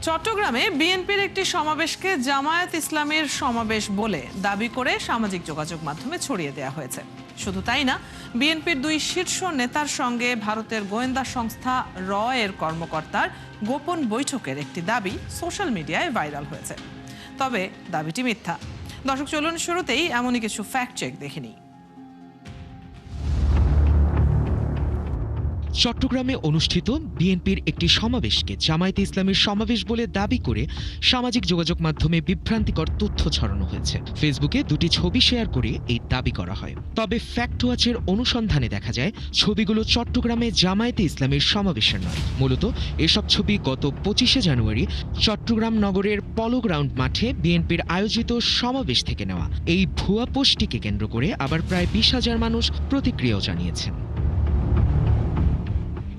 চট্টগ্রামে বিএনপির একটি সমাবেশকে জামায়াত ইসলামের সমাবেশ বলে দাবি করে সামাজিক যোগাযোগ মাধ্যমে ছড়িয়ে দেওয়া হয়েছে। শুধু তাই না, বিএনপির দুই শীর্ষ নেতার সঙ্গে ভারতের গোয়েন্দা সংস্থা র এর কর্মকর্তার গোপন বৈঠকের একটি দাবি সোশ্যাল মিডিয়ায় ভাইরাল হয়েছে। তবে দাবিটি মিথ্যা। দর্শক, চলুন শুরুতেই এমনই কিছু ফ্যাক্ট চেক দেখে নিই। চট্টগ্রামে অনুষ্ঠিত বিএনপির একটি সমাবেশকে জামায়াতে ইসলামের সমাবেশ বলে দাবি করে সামাজিক যোগাযোগ মাধ্যমে বিভ্রান্তিকর তথ্য ছড়ানো হয়েছে। ফেসবুকে দুটি ছবি শেয়ার করে এই দাবি করা হয়। তবে ফ্যাক্ট ওয়াচের অনুসন্ধানে দেখা যায় ছবিগুলো চট্টগ্রামে জামায়াতে ইসলামের সমাবেশের নয়। মূলত এসব ছবি গত 25শে জানুয়ারি চট্টগ্রাম নগরের পলো গ্রাউন্ড মাঠে বিএনপির আয়োজিত সমাবেশ থেকে নেওয়া। এই ভুয়া পোস্টটিকে কেন্দ্র করে আবার প্রায় 20,000 মানুষ প্রতিক্রিয়াও জানিয়েছেন।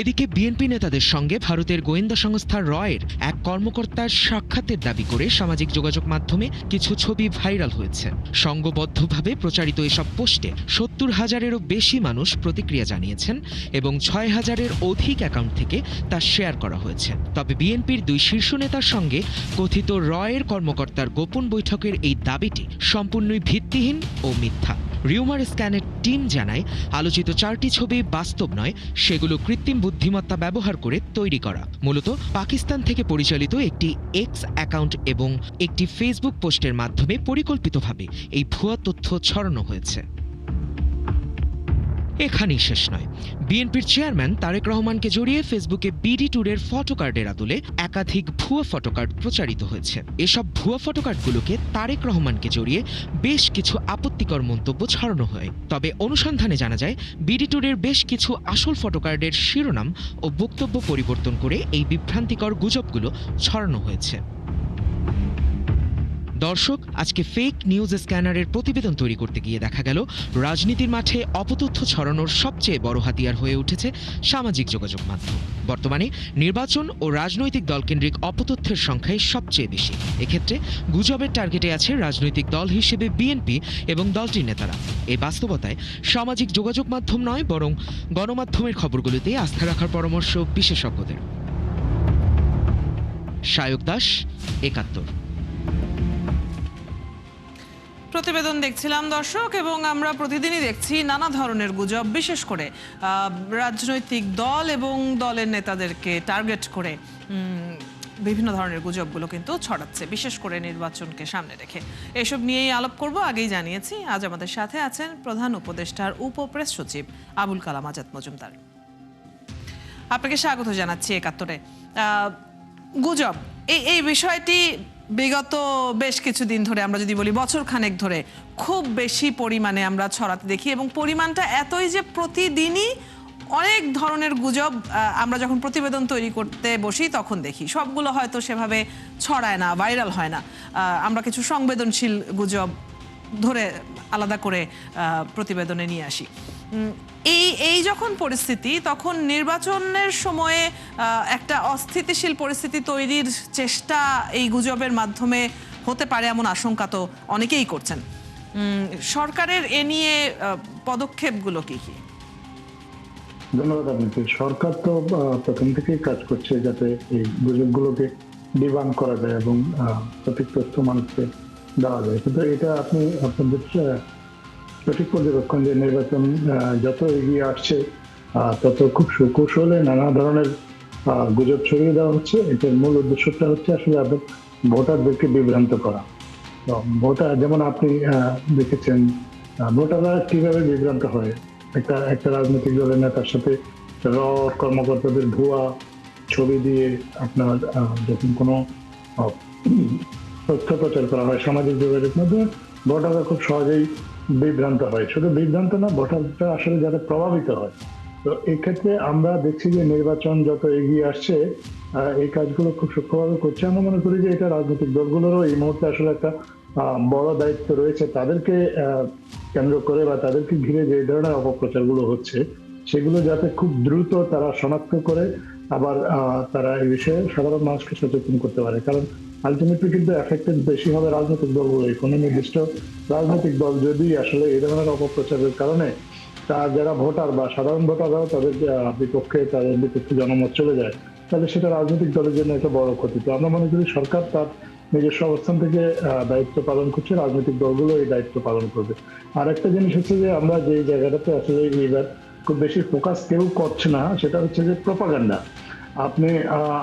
এদিকে বিএনপি নেতাদের সঙ্গে ভারতের গোয়েন্দা সংস্থা র এর এক কর্মকর্তার সাক্ষাতের দাবি করে সামাজিক যোগাযোগ মাধ্যমে কিছু ছবি ভাইরাল হয়েছে। সংঘবদ্ধভাবে প্রচারিত এসব পোস্টে 70,000-এরও বেশি মানুষ প্রতিক্রিয়া জানিয়েছেন এবং 6,000-এর অধিক অ্যাকাউন্ট থেকে তা শেয়ার করা হয়েছে। তবে বিএনপির দুই শীর্ষ নেতার সঙ্গে কথিত র এর কর্মকর্তার গোপন বৈঠকের এই দাবিটি সম্পূর্ণই ভিত্তিহীন ও মিথ্যা। রিউমার স্ক্যানের টিম জানায়, আলোচিত 4টি ছবি বাস্তব নয়, সেগুলো কৃত্রিম বুদ্ধিমত্তা ব্যবহার করে তৈরি করা। মূলত পাকিস্তান থেকে পরিচালিত একটি এক্স অ্যাকাউন্ট এবং একটি ফেসবুক পোস্টের মাধ্যমে পরিকল্পিতভাবে এই ভুয়া তথ্য ছড়ানো হয়েছে। এখানেই শেষ নয়। বিএনপির চেয়ারম্যান তারেক রহমানকে জড়িয়ে ফেসবুকে বিডি ট্যুরের ফটোকার্ডের আদলে একাধিক ভুয়া ফটোকার্ড প্রচারিত হয়েছে। এসব ভুয়া ফটোকার্ডগুলোকে তারেক রহমানকে জড়িয়ে বেশ কিছু আপত্তিকর মন্তব্য ছড়ানো হয়। তবে অনুসন্ধানে জানা যায় বিডি ট্যুরের বেশ কিছু আসল ফটোকার্ডের শিরোনাম ও বক্তব্য পরিবর্তন করে এই বিভ্রান্তিকর গুজবগুলো ছড়ানো হয়েছে। দর্শক, আজকে ফেক নিউজ স্ক্যানারের প্রতিবেদন তৈরি করতে গিয়ে দেখা গেল রাজনীতির মাঠে অপতথ্য ছড়ানোর সবচেয়ে বড় হাতিয়ার হয়ে উঠেছে সামাজিক যোগাযোগ মাধ্যম। বর্তমানে নির্বাচন ও রাজনৈতিক দলকেন্দ্রিক অপতথ্যের সংখ্যাই সবচেয়ে বেশি। এক্ষেত্রে গুজবের টার্গেটে আছে রাজনৈতিক দল হিসেবে বিএনপি এবং দলটির নেতারা। এই বাস্তবতায় সামাজিক যোগাযোগ মাধ্যম নয়, বরং গণমাধ্যমের খবরগুলোতে আস্থা রাখার পরামর্শ বিশেষজ্ঞদের। শায়ক দাস, ৭১। প্রতিবেদন দেখছিলাম দর্শক, এবং আমরা প্রতিদিনই দেখছি নানা ধরনের গুজব, বিশেষ করে রাজনৈতিক দল এবং দলের নেতাদেরকে টার্গেট করে বিভিন্ন ধরনের গুজবগুলো কিন্তু ছড়াচ্ছে, বিশেষ করে নির্বাচনকে সামনে রেখে। এসব নিয়েই আলাপ করব। আগেই জানিয়েছি, আজ আমাদের সাথে আছেন প্রধান উপদেষ্টার উপপ্রেস সচিব আবুল কালাম আজাদ মজুমদার। আপনাকে স্বাগত জানাচ্ছি ৭১-এ। গুজব এই বিষয়টি বিগত বেশ কিছুদিন ধরে, আমরা যদি বলি বছর খানেক ধরে, খুব বেশি পরিমাণে আমরা ছড়াতে দেখি, এবং পরিমাণটা এতই যে প্রতিদিনই অনেক ধরনের গুজব আমরা যখন প্রতিবেদন তৈরি করতে বসি তখন দেখি। সবগুলো হয়তো সেভাবে ছড়ায় না, ভাইরাল হয় না। আমরা কিছু সংবেদনশীল গুজব ধরে আলাদা করে প্রতিবেদনে নিয়ে আসি। এই যখন পরিস্থিতি, তখন নির্বাচনের সময়ে একটা অস্থিতিশীল পরিস্থিতি তৈরির চেষ্টা এই গুজবের মাধ্যমে হতে পারে এমন আশঙ্কা তো অনেকেই করছেন। সরকারের এ নিয়ে পদক্ষেপগুলো কি কি? ধন্যবাদ আপনাকে। সরকার তো প্রথম থেকেই কাজ করছে যাতে এই গুজবগুলোকে ডিবাঙ্ক করা যায় এবং সঠিক তথ্য মানুষকে দেওয়া যায়। কিন্তু এটা আপনি আপনাদের সঠিক পর্যবেক্ষণ যে নির্বাচন যত এগিয়ে আসছে তত খুব সুকৌশলে নানা ধরনের গুজব ছড়িয়ে দেওয়া হচ্ছে। এটার মূল উদ্দেশ্যটা হচ্ছে আসলে আপনার ভোটারদেরকে বিভ্রান্ত করা। ভোটার, যেমন আপনি দেখেছেন ভোটাররা কিভাবে বিভ্রান্ত হয়। একটা রাজনৈতিক দলের নেতার সাথে র কর্মকর্তাদের ভুয়া ছবি দিয়ে আপনার যখন কোনো তথ্য প্রচার করা হয় সামাজিক যোগাযোগ মাধ্যমে, ভোটাররা খুব সহজেই বিভ্রান্ত হয়। শুধু বিভ্রান্ত না, ভোটাররা আসলে যারা প্রভাবিত হয়। তো এক্ষেত্রে আমরা দেখছি যে নির্বাচন যত এগিয়ে আসছে এই কাজগুলো খুব সূক্ষ্মভাবে করছে। আমরা মনে করি যে এটা রাজনৈতিক দলগুলোরও এই মুহূর্তে আসলে একটা বড় দায়িত্ব রয়েছে, তাদেরকে কেন্দ্র করে বা তাদেরকে ঘিরে যে ধরনের অপপ্রচারগুলো হচ্ছে সেগুলো যাতে খুব দ্রুত তারা শনাক্ত করে আবার তারা এই বিষয়ে সাধারণ মানুষকে সচেতন করতে পারে। কারণ আলটিমেটলি কিন্তু এফেক্টেড বেশি হবে রাজনৈতিক দলগুলো। কোনো নির্দিষ্ট রাজনৈতিক দল যদি আসলে এই ধরনের অপপ্রচারের কারণে যারা ভোটার বা সাধারণ ভোটাররাও তাদের বিপক্ষে জনমত চলে যায়, তাহলে সেটা রাজনৈতিক দলের জন্য একটা বড় ক্ষতি। তো আমরা মনে করি সরকার তার নিজস্ব অবস্থান থেকে দায়িত্ব পালন করছে, রাজনৈতিক দলগুলো এই দায়িত্ব পালন করবে। আর একটা জিনিস হচ্ছে যে আমরা যে জায়গাটাতে আসলে এইবার খুব বেশি ফোকাস কেউ করছে না, সেটা হচ্ছে যে প্রপাগান্ডা। আপনি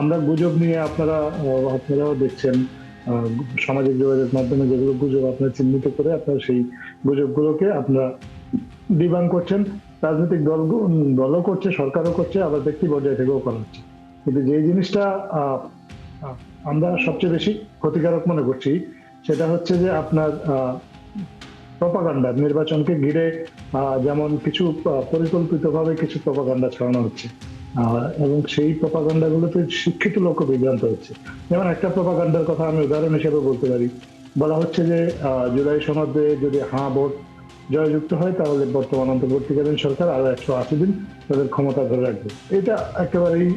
আমরা গুজব নিয়ে আপনারাও দেখছেন সামাজিক যোগাযোগ মাধ্যমে যেগুলো গুজব আপনারা চিহ্নিত করে আপনারা সেই গুজবগুলোকে আপনারা ডিবাঙ্ক করছেন। রাজনৈতিক দলও করছে, সরকারও করছে, আবার ব্যক্তি পর্যায়ে থেকেও করা হচ্ছে। কিন্তু যে জিনিসটা আমরা সবচেয়ে বেশি ক্ষতিকারক মনে করছি সেটা হচ্ছে যে আপনার প্রপাগান্ডা। নির্বাচনকে ঘিরে যেমন কিছু পরিকল্পিতভাবে কিছু প্রপাগান্ডা ছড়ানো হচ্ছে, এবং সেই প্রপাগান্ডা গুলোতে শিক্ষিত লোক বিভ্রান্ত হচ্ছে। যেমন একটা প্রপাগান্ডার কথা আমি উদাহরণ হিসেবে বলতে পারি। বলা হচ্ছে যে জুলাই সনদে যদি হাঁ ভোট জয়যুক্ত হয় তাহলে বর্তমান অন্তর্বর্তীকালীন সরকার আরো 180 দিন তাদের ক্ষমতা ধরে রাখবে। এটা একেবারেই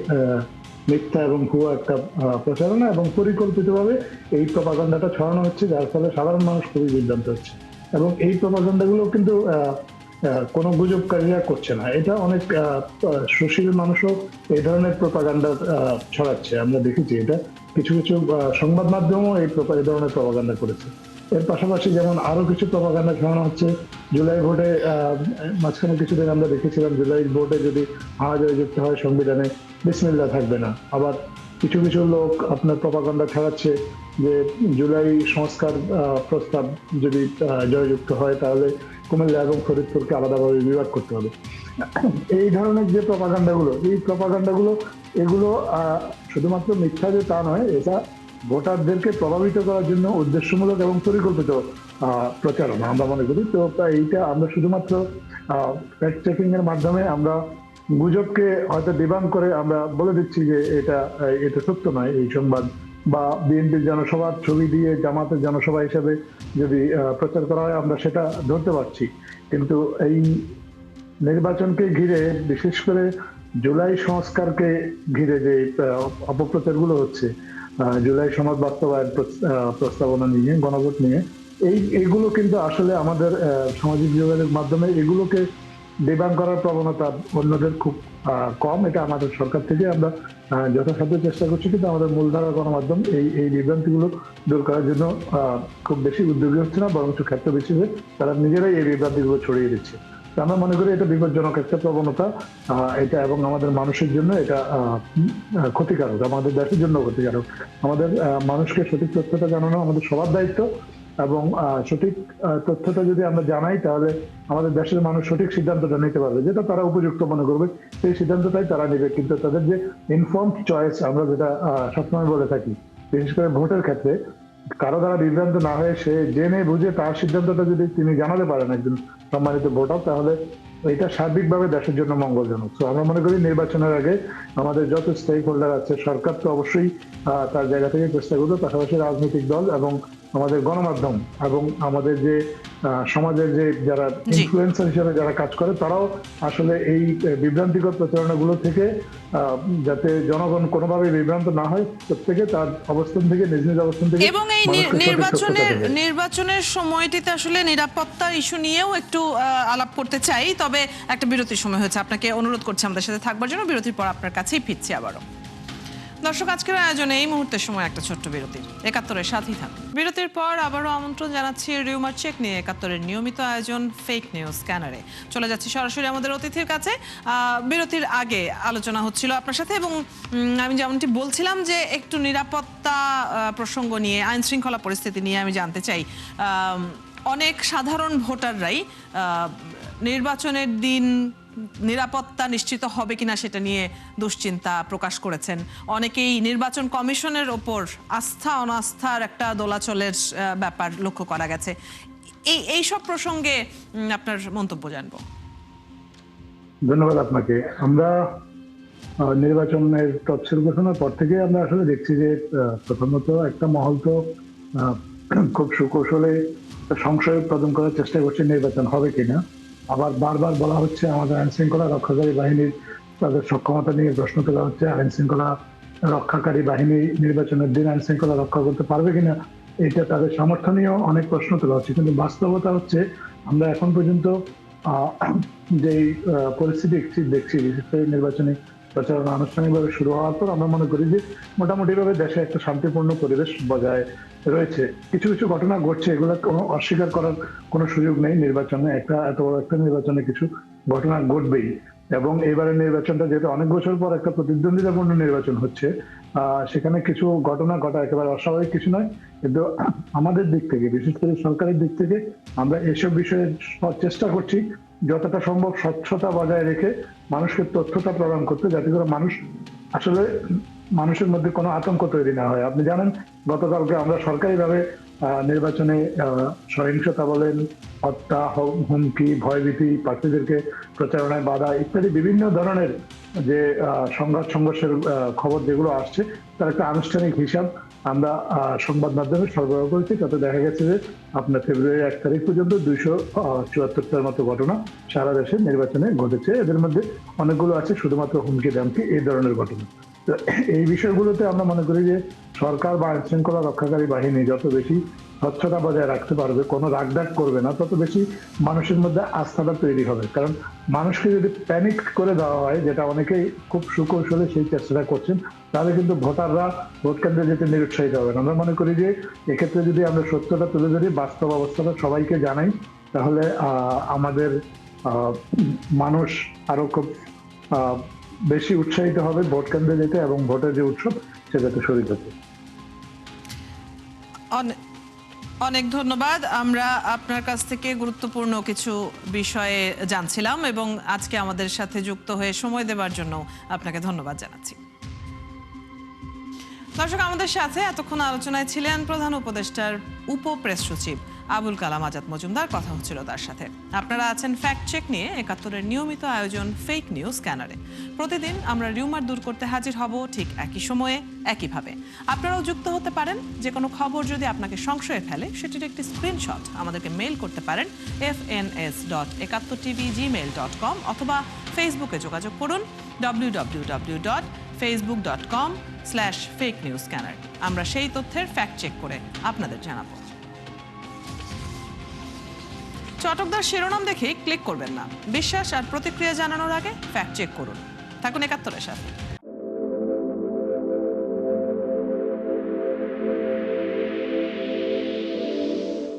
মিথ্যা এবং ভুয়া একটা প্রচারণা, এবং পরিকল্পিতভাবে এই প্রপাগান্ডাটা ছড়ানো হচ্ছে, যার ফলে সাধারণ মানুষ খুবই বিভ্রান্ত হচ্ছে। এবং এই প্রপাগান্ডাগুলো কিন্তু কোনো গুজবকারীরা করছে না, এটা অনেক সুশীল মানুষও এই ধরনের প্রপাগান্ডা ছড়াচ্ছে। আমরা দেখেছি এটা কিছু কিছু সংবাদ মাধ্যমও এই ধরনের প্রপাগান্ডা করেছে। এর পাশাপাশি যেমন আরো কিছু প্রপাগান্ডা ছড়ানো হচ্ছে। জুলাই ভোটে মাঝখানে কিছুদিন আমরা দেখেছিলাম জুলাই ভোটে যদি হাঁ জয়যুক্ত হয় সংবিধানে বিসমিল্লাহ থাকবে না। আবার কিছু কিছু লোক আপনার প্রপাগান্ডা ছড়াচ্ছে যে জুলাই সংস্কার প্রস্তাব যদি জয়যুক্ত হয় তাহলে কুমিল্লা এবং ফরিদপুরকে আলাদাভাবে বিভাগ করতে হবে। এই ধরনের যে প্রপাগান্ডাগুলো এগুলো শুধুমাত্র মিথ্যা যে তা নয়, এটা ভোটারদেরকে প্রভাবিত করার জন্য উদ্দেশ্যমূলক এবং পরিকল্পিত প্রচারণা আমরা মনে করি। তো এইটা আমরা শুধুমাত্র ফ্যাক্ট চেকিং এর মাধ্যমে আমরা গুজবকে হয়তো ডিবাঙ্ক করে আমরা বলে দিচ্ছি যে এটা সত্য নয় এই সংবাদ, বা বিএনপির জনসভার ছবি দিয়ে জামাতের জনসভা হিসেবে যদি প্রচার করা হয় আমরা সেটা ধরতে পারছি। কিন্তু এই নির্বাচনকে ঘিরে, বিশেষ করে জুলাই সংস্কারকে ঘিরে যে অপপ্রচারগুলো হচ্ছে, জুলাই সনদ বাস্তবায়ন প্রস্তাবনা নিয়ে, গণভোট নিয়ে, এইগুলো কিন্তু আসলে আমাদের সামাজিক যোগাযোগ মাধ্যমে এগুলোকে ডিবাঙ্ক করার প্রবণতা অন্যদের খুব কম। এটা আমাদের সরকার থেকে আমরা যথাসাধ্য চেষ্টা করছি, কিন্তু আমাদের মূলধারা গণমাধ্যম এই বিভ্রান্তিগুলো দূর করার জন্য খুব বেশি উদ্যোগী হচ্ছে না, বরঞ্চ ক্ষেত্র বিশেষে তারা নিজেরাই এই বিভ্রান্তিগুলো ছড়িয়ে দিচ্ছে। আমরা মনে করি এটা বিপজ্জনক একটা প্রবণতা, এটা এবং আমাদের মানুষের জন্য এটা ক্ষতিকারক, আমাদের দেশের জন্য ক্ষতিকারক। আমাদের মানুষকে সঠিক তথ্যটা জানানো আমাদের সবার দায়িত্ব, এবং সঠিক তথ্যটা যদি আমরা জানাই তাহলে আমাদের দেশের মানুষ সঠিক সিদ্ধান্তটা নিতে পারবে, যেটা তারা উপযুক্ত মনে করবে সেই সিদ্ধান্তটাই তারা নেবে। কিন্তু তাদের যে ইনফর্মড চয়েস আমরা যেটা সবসময় বলে থাকি, বিশেষ করে ভোটের ক্ষেত্রে, কারো দ্বারা বিভ্রান্ত না হয়ে সে জেনে বুঝে তার সিদ্ধান্তটা যদি তিনি জানাতে পারেন একজন সম্মানিত ভোটার, তাহলে এটা সার্বিকভাবে দেশের জন্য মঙ্গলজনক। তো আমরা মনে করি নির্বাচনের আগে আমাদের যত স্টেক হোল্ডার আছে, সরকার তো অবশ্যই তার জায়গা থেকে চেষ্টা করবে, পাশাপাশি রাজনৈতিক দল এবং আমাদের গণমাধ্যম এবং আমাদের যে সমাজের যে যারা ইনফ্লুয়েন্সার হিসেবে যারা কাজ করে, তারাও আসলে এই বিভ্রান্তিকর প্রচারণাগুলো থেকে যাতে জনগণ কোনোভাবে বিভ্রান্ত না হয়, প্রত্যেকে তার অবস্থান থেকে নিজ নিজ অবস্থান থেকে। এবং এই নির্বাচনের সময়টিতে আসলে নিরাপত্তার ইস্যু নিয়েও একটু আলাপ করতে চাই, তবে একটা বিরতির সময় হয়েছে। আপনাকে অনুরোধ করছি আমাদের সাথে থাকবার জন্য। বিরতির পর আপনার কাছেই ফিরছি আবারও। দর্শক, আজকের আয়োজনে এই মুহূর্তের সময় একটা ছোট্ট বিরতির, ৭১-এর সাথেই থাকুন। বিরতির পর আবারও আমন্ত্রণ জানাচ্ছি রিউমার চেক নিয়ে ৭১-এর নিয়মিত আয়োজন ফেক নিউজ স্ক্যানারে। চলে যাচ্ছি সরাসরি আমাদের অতিথির কাছে। বিরতির আগে আলোচনা হচ্ছিল আপনার সাথে, এবং আমি যেমনটি বলছিলাম যে একটু নিরাপত্তা প্রসঙ্গ নিয়ে, আইন শৃঙ্খলা পরিস্থিতি নিয়ে আমি জানতে চাই। অনেক সাধারণ ভোটাররাই নির্বাচনের দিন নিরাপত্তা নিশ্চিত হবে কিনা সেটা নিয়ে দুশ্চিন্তা প্রকাশ করেছেন। অনেকেই নির্বাচন কমিশনের ওপর আস্থা অনাস্থার একটা দোলাচলের ব্যাপার লক্ষ্য করা গেছে। এই সব প্রসঙ্গে আপনার মন্তব্য জানবো। ধন্যবাদ আপনাকে। আমরা নির্বাচনের তফসিল ঘোষণার পর থেকে আমরা আসলে দেখছি যে প্রথমত একটা মহল তো খুব সুকৌশলে সংশয় উৎপাদন করার চেষ্টা করছে নির্বাচন হবে কিনা। আবার বারবার বলা হচ্ছে আমাদের আইন শৃঙ্খলা রক্ষাকারী বাহিনীর তাদের সক্ষমতা নিয়ে প্রশ্ন তোলা হচ্ছে, আইন শৃঙ্খলা রক্ষাকারী বাহিনী নির্বাচনের দিন আইন শৃঙ্খলা রক্ষা করতে পারবে কিনা, এটা তাদের সামর্থ্য নিয়েও অনেক প্রশ্ন তোলা হচ্ছে। কিন্তু বাস্তবতা হচ্ছে আমরা এখন পর্যন্ত যে পরিস্থিতি দেখছি, বিশেষ করে নির্বাচনী প্রচারণা আনুষ্ঠানিকভাবে শুরু হওয়ার পর আমরা মনে করি যে মোটামুটিভাবে দেশে একটা শান্তিপূর্ণ পরিবেশ বজায় রয়েছে। কিছু কিছু ঘটনা ঘটছে, এগুলো কোনো অস্বীকার করার কোনো সুযোগ নেই। নির্বাচনে এত বড় একটা নির্বাচনে কিছু ঘটনা ঘটবেই, এবং এবারের নির্বাচনটা যেহেতু অনেক বছর পর একটা প্রতিদ্বন্দ্বিতাপূর্ণ নির্বাচন হচ্ছে, সেখানে কিছু ঘটনা ঘটা একেবারে অস্বাভাবিক কিছু নয়। কিন্তু আমাদের দিক থেকে, বিশেষ করে সরকারের দিক থেকে, আমরা এসব বিষয়ে চেষ্টা করছি যতটা সম্ভব স্বচ্ছতা বজায় রেখে মানুষকে তথ্যটা প্রদান করতে, যাতে করে আসলে মানুষের মধ্যে কোনো আতঙ্ক তৈরি না হয়। আপনি জানেন, গতকালকে আমরা সরকারিভাবে নির্বাচনে সহিংসতা বলেন, হত্যা, হুমকি, ভয়ভীতি, প্রার্থীদেরকে প্রচারণায় বাধা ইত্যাদি বিভিন্ন ধরনের যে সংঘর্ষের খবর যেগুলো আসছে, তার একটা আনুষ্ঠানিক হিসাব আমরা সংবাদ মাধ্যমে সরবরাহ করেছি। তাতে দেখা গেছে যে আপনার ফেব্রুয়ারি 1 তারিখ পর্যন্ত 274টার মতো ঘটনা সারা দেশে নির্বাচনে ঘটেছে। এদের মধ্যে অনেকগুলো আছে শুধুমাত্র হুমকি দামকি এই ধরনের ঘটনা। তো এই বিষয়গুলোতে আমরা মনে করি যে সরকার বা আইন শৃঙ্খলা রক্ষাকারী বাহিনী যত বেশি স্বচ্ছতা বজায় রাখতে পারবে, কোনো রাগডাক করবে না, তত বেশি মানুষের মধ্যে আস্থাটা তৈরি হবে। কারণ মানুষকে যদি প্যানিক করে দেওয়া হয়, যেটা অনেকেই খুব সুকৌশলে সেই চেষ্টাটা করছেন, তাহলে কিন্তু ভোটাররা ভোট কেন্দ্রে যেতে নিরুৎসাহিত হবেন। আমরা মনে করি যে এক্ষেত্রে যদি আমরা সত্যটা তুলে ধরি, বাস্তব অবস্থাটা সবাইকে জানাই, তাহলে আমাদের মানুষ আরো খুব বেশি উৎসাহিত হবে ভোট কেন্দ্রে যেতে এবং ভোটের যে উৎসব সেটাতে শরীর হতে। অনেক ধন্যবাদ। আমরা আপনার কাছ থেকে গুরুত্বপূর্ণ কিছু বিষয়ে জানছিলাম এবং আজকে আমাদের সাথে যুক্ত হয়ে সময় দেওয়ার জন্য আপনাকে ধন্যবাদ জানাচ্ছি। দর্শক, আমাদের সাথে এতক্ষণ আলোচনায় ছিলেন প্রধান উপদেষ্টার প্রেস সচিব আবুল কালাম আজাদ মজুমদার। কথা হচ্ছিল তার সাথে। আপনারা আছেন ফ্যাক্ট চেক নিয়ে ৭১-এর নিয়মিত আয়োজন ফেক নিউজ স্ক্যানারে। প্রতিদিন আমরা রিউমার দূর করতে হাজির হব ঠিক একই সময়ে একইভাবে। আপনারাও যুক্ত হতে পারেন। যে কোনো খবর যদি আপনাকে সংশয়ে ফেলে, সেটির একটি স্ক্রিনশট আমাদেরকে মেইল করতে পারেন fns.71tv@gmail.com অথবা ফেসবুকে যোগাযোগ করুন www.facebook.com/fakenewsscanner। আমরা সেই তথ্যের ফ্যাক্ট চেক করে আপনাদের জানাবো। চটকদার শিরোনাম দেখে ক্লিক করবেন না। বিশ্বাস আর প্রতিক্রিয়া জানানোর আগে ফ্যাক্ট চেক করুন। থাকুন ৭১-এর সাথে।